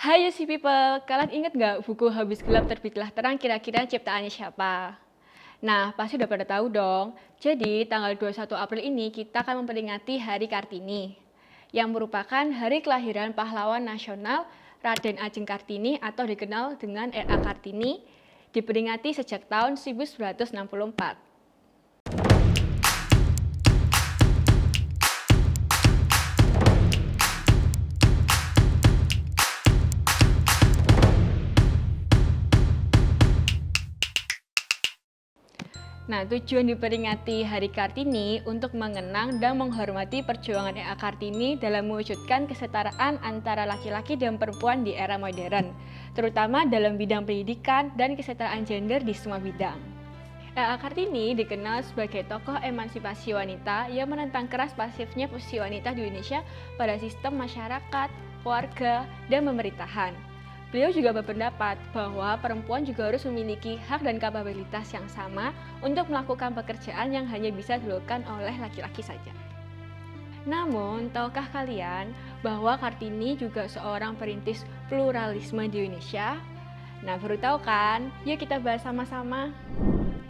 Hai UC People, kalian inget nggak buku Habis Gelap Terbitlah Terang kira-kira ciptaannya siapa? Nah, pasti udah pada tahu dong. Jadi, tanggal 21 April ini kita akan memperingati Hari Kartini, yang merupakan hari kelahiran pahlawan nasional Raden Ajeng Kartini atau dikenal dengan R.A. Kartini, diperingati sejak tahun 1964. Nah, tujuan diperingati Hari Kartini untuk mengenang dan menghormati perjuangan R.A. Kartini dalam mewujudkan kesetaraan antara laki-laki dan perempuan di era modern, terutama dalam bidang pendidikan dan kesetaraan gender di semua bidang. R.A. Kartini dikenal sebagai tokoh emansipasi wanita yang menentang keras pasifnya posisi wanita di Indonesia pada sistem masyarakat, keluarga, dan pemerintahan. Beliau juga berpendapat bahwa perempuan juga harus memiliki hak dan kapabilitas yang sama untuk melakukan pekerjaan yang hanya bisa dilakukan oleh laki-laki saja. Namun, tahukah kalian bahwa Kartini juga seorang perintis pluralisme di Indonesia? Nah, baru tahu kan? Yuk kita bahas sama-sama.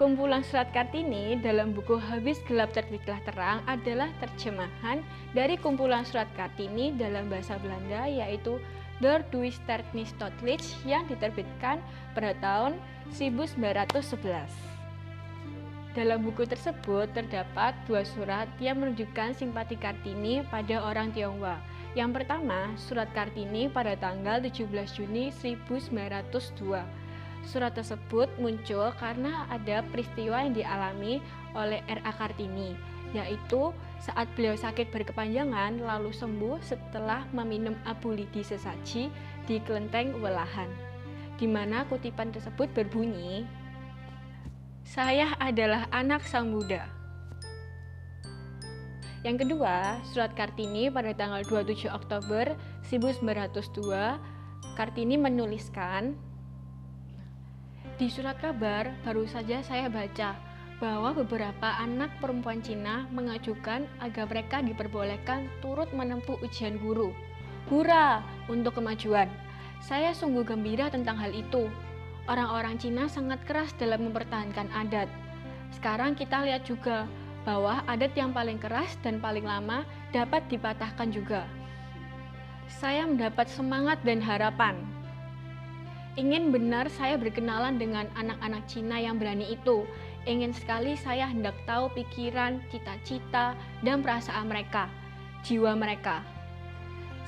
Kumpulan surat Kartini dalam buku Habis Gelap Terbitlah Terang adalah terjemahan dari kumpulan surat Kartini dalam bahasa Belanda yaitu Door Duister Nistotlich yang diterbitkan pada tahun 1911. Dalam buku tersebut terdapat dua surat yang menunjukkan simpati Kartini pada orang Tionghoa. Yang pertama, surat Kartini pada tanggal 17 Juni 1902. Surat tersebut muncul karena ada peristiwa yang dialami oleh R.A. Kartini, yaitu saat beliau sakit berkepanjangan lalu sembuh setelah meminum abulidi sesaji di kelenteng Welahan, di mana kutipan tersebut berbunyi, "Saya adalah anak Sang Buddha." Yang kedua, surat Kartini pada tanggal 27 Oktober 1902, Kartini menuliskan, "Di surat kabar baru saja saya baca bahwa beberapa anak perempuan Cina mengajukan agar mereka diperbolehkan turut menempuh ujian guru. Hura untuk kemajuan. Saya sungguh gembira tentang hal itu. Orang-orang Cina sangat keras dalam mempertahankan adat. Sekarang kita lihat juga bahwa adat yang paling keras dan paling lama dapat dipatahkan juga. Saya mendapat semangat dan harapan. Ingin benar saya berkenalan dengan anak-anak Cina yang berani itu. Ingin sekali saya hendak tahu pikiran, cita-cita, dan perasaan mereka, jiwa mereka.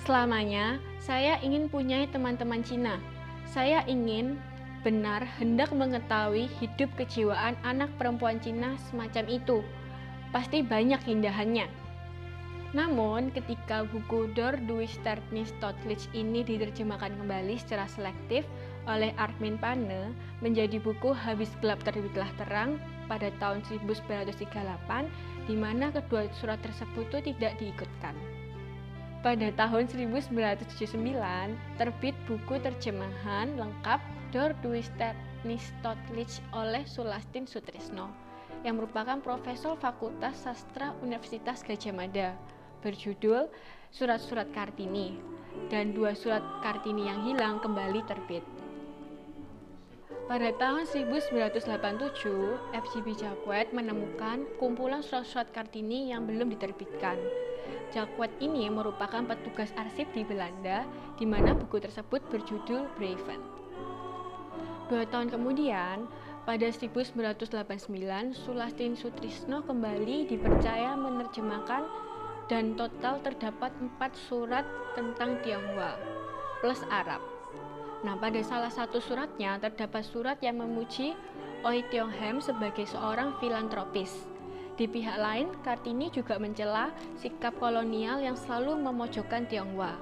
Selamanya, saya ingin punya teman-teman Cina. Saya ingin benar hendak mengetahui hidup kejiwaan anak perempuan Cina semacam itu. Pasti banyak keindahannya." Namun, ketika buku Door Duister Nistotlich ini diterjemahkan kembali secara selektif oleh Armin Panne menjadi buku Habis Gelap Terbitlah Terang pada tahun 1938, di mana kedua surat tersebut tidak diikutkan. Pada tahun 1979, terbit buku terjemahan lengkap Door Duister Nistotlich oleh Sulastin Sutrisno, yang merupakan Profesor Fakultas Sastra Universitas Gadjah Mada, berjudul Surat-Surat Kartini, dan dua surat Kartini yang hilang kembali terbit. Pada tahun 1987, FGB Jacquet menemukan kumpulan surat-surat Kartini yang belum diterbitkan. Jacquet ini merupakan petugas arsip di Belanda, di mana buku tersebut berjudul Breven. 2 tahun kemudian, pada 1989, Sulastin Sutrisno kembali dipercaya menerjemahkan dan total terdapat 4 surat tentang Tionghoa plus Arab. Nah, pada salah satu suratnya terdapat surat yang memuji Oei Tiong Hem sebagai seorang filantropis. Di pihak lain, Kartini juga mencela sikap kolonial yang selalu memojokkan Tionghoa.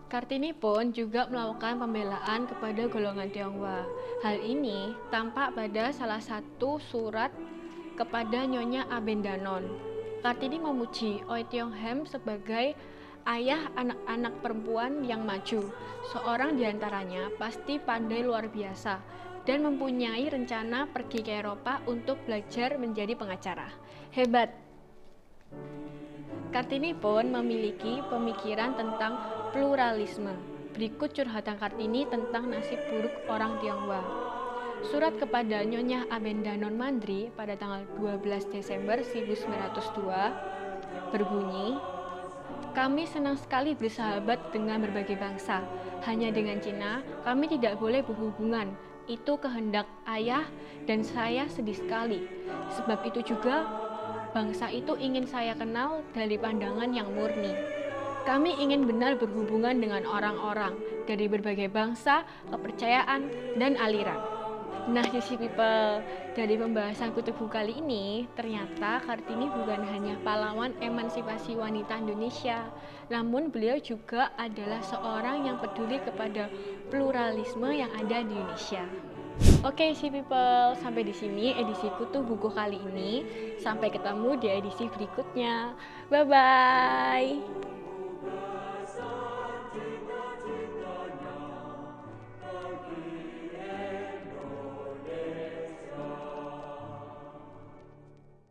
Kartini pun juga melakukan pembelaan kepada golongan Tionghoa. Hal ini tampak pada salah satu surat kepada Nyonya Abendanon. Kartini memuji Oei Tiong Hem sebagai ayah anak-anak perempuan yang maju. Seorang diantaranya pasti pandai luar biasa dan mempunyai rencana pergi ke Eropa untuk belajar menjadi pengacara. Hebat! Kartini pun memiliki pemikiran tentang pluralisme. Berikut curhatan Kartini tentang nasib buruk orang Tionghoa. Surat kepada Nyonya Abendanon Mandri pada tanggal 12 Desember 1902 berbunyi, "Kami senang sekali bersahabat dengan berbagai bangsa. Hanya dengan Cina, kami tidak boleh berhubungan. Itu kehendak ayah dan saya sedih sekali. Sebab itu juga, bangsa itu ingin saya kenal dari pandangan yang murni. Kami ingin benar berhubungan dengan orang-orang dari berbagai bangsa, kepercayaan, dan aliran." Nah, Juicy People, dari pembahasan kutub buku kali ini, ternyata Kartini bukan hanya pahlawan emansipasi wanita Indonesia, namun beliau juga adalah seorang yang peduli kepada pluralisme yang ada di Indonesia. Oke, Juicy People, sampai di sini edisi kutub buku kali ini. Sampai ketemu di edisi berikutnya. Bye-bye!